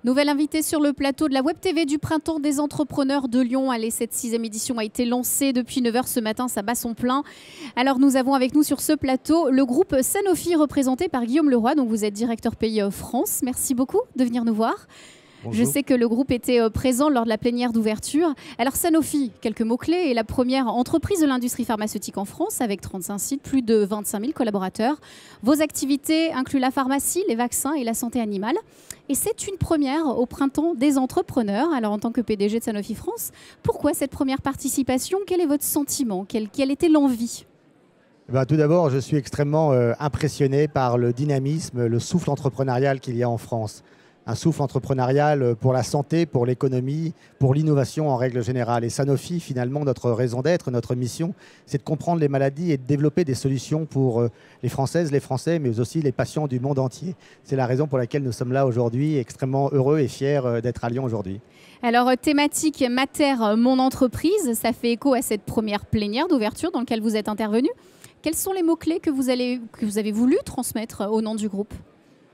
Nouvelle invitée sur le plateau de la Web TV du Printemps des Entrepreneurs de Lyon. Allez, cette 6e édition a été lancée depuis 9 h ce matin, ça bat son plein. Alors nous avons avec nous sur ce plateau le groupe Sanofi représenté par Guillaume Leroy, donc vous êtes directeur pays France. Merci beaucoup de venir nous voir. Bonjour. Je sais que le groupe était présent lors de la plénière d'ouverture. Alors Sanofi, quelques mots-clés, est la première entreprise de l'industrie pharmaceutique en France avec 35 sites, plus de 25 000 collaborateurs. Vos activités incluent la pharmacie, les vaccins et la santé animale. Et c'est une première au Printemps des Entrepreneurs. Alors en tant que PDG de Sanofi France, pourquoi cette première participation? Quel est votre sentiment? Quelle était l'envie? Tout d'abord, je suis extrêmement impressionné par le dynamisme, le souffle entrepreneurial qu'il y a en France. Un souffle entrepreneurial pour la santé, pour l'économie, pour l'innovation en règle générale. Et Sanofi, finalement, notre raison d'être, notre mission, c'est de comprendre les maladies et de développer des solutions pour les Françaises, les Français, mais aussi les patients du monde entier. C'est la raison pour laquelle nous sommes là aujourd'hui, extrêmement heureux et fiers d'être à Lyon aujourd'hui. Alors, thématique Mater, mon entreprise, ça fait écho à cette première plénière d'ouverture dans laquelle vous êtes intervenu. Quels sont les mots-clés que vous avez voulu transmettre au nom du groupe ?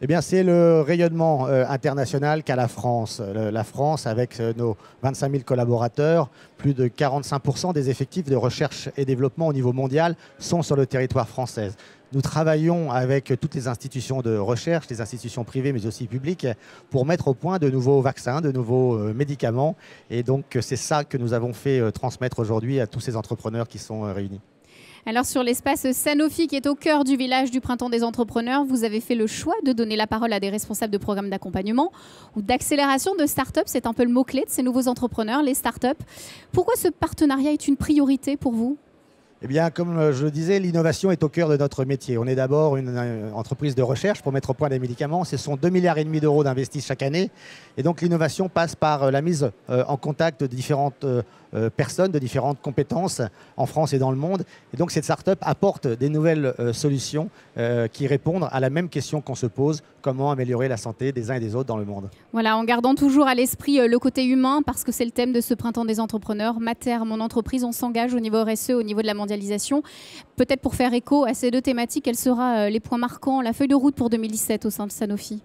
Eh bien, c'est le rayonnement international qu'a la France. La France, avec nos 25 000 collaborateurs, plus de 45% des effectifs de recherche et développement au niveau mondial sont sur le territoire français. Nous travaillons avec toutes les institutions de recherche, les institutions privées mais aussi publiques, pour mettre au point de nouveaux vaccins, de nouveaux médicaments. Et donc, c'est ça que nous avons fait transmettre aujourd'hui à tous ces entrepreneurs qui sont réunis. Alors sur l'espace Sanofi qui est au cœur du village du Printemps des Entrepreneurs, vous avez fait le choix de donner la parole à des responsables de programmes d'accompagnement ou d'accélération de start-up. C'est un peu le mot-clé de ces nouveaux entrepreneurs, les start-up. Pourquoi ce partenariat est une priorité pour vous ? Eh bien, comme je le disais, l'innovation est au cœur de notre métier. On est d'abord une entreprise de recherche pour mettre au point des médicaments. Ce sont 2,5 milliards d'euros d'investis chaque année. Et donc, l'innovation passe par la mise en contact de différentes personnes, de différentes compétences en France et dans le monde. Et donc, cette start-up apporte des nouvelles solutions qui répondent à la même question qu'on se pose: comment améliorer la santé des uns et des autres dans le monde. Voilà, en gardant toujours à l'esprit le côté humain, parce que c'est le thème de ce Printemps des Entrepreneurs. Mater, mon entreprise, on s'engage au niveau RSE, au niveau de la mondialisation. Peut-être pour faire écho à ces deux thématiques, quels seront les points marquants, la feuille de route pour 2017 au sein de Sanofi ?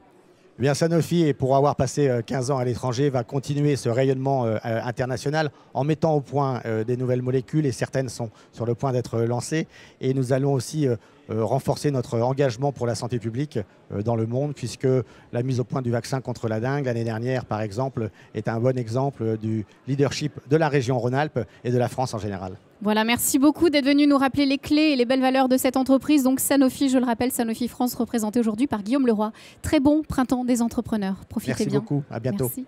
Eh bien, Sanofi, et pour avoir passé 15 ans à l'étranger, va continuer ce rayonnement international en mettant au point des nouvelles molécules, et certaines sont sur le point d'être lancées. Et nous allons aussi renforcer notre engagement pour la santé publique dans le monde, puisque la mise au point du vaccin contre la dengue l'année dernière, par exemple, est un bon exemple du leadership de la région Rhône-Alpes et de la France en général. Voilà, merci beaucoup d'être venu nous rappeler les clés et les belles valeurs de cette entreprise. Donc Sanofi, je le rappelle, Sanofi France, représenté aujourd'hui par Guillaume Leroy. Très bon Printemps des Entrepreneurs. Profitez bien. Merci beaucoup, à bientôt. Merci.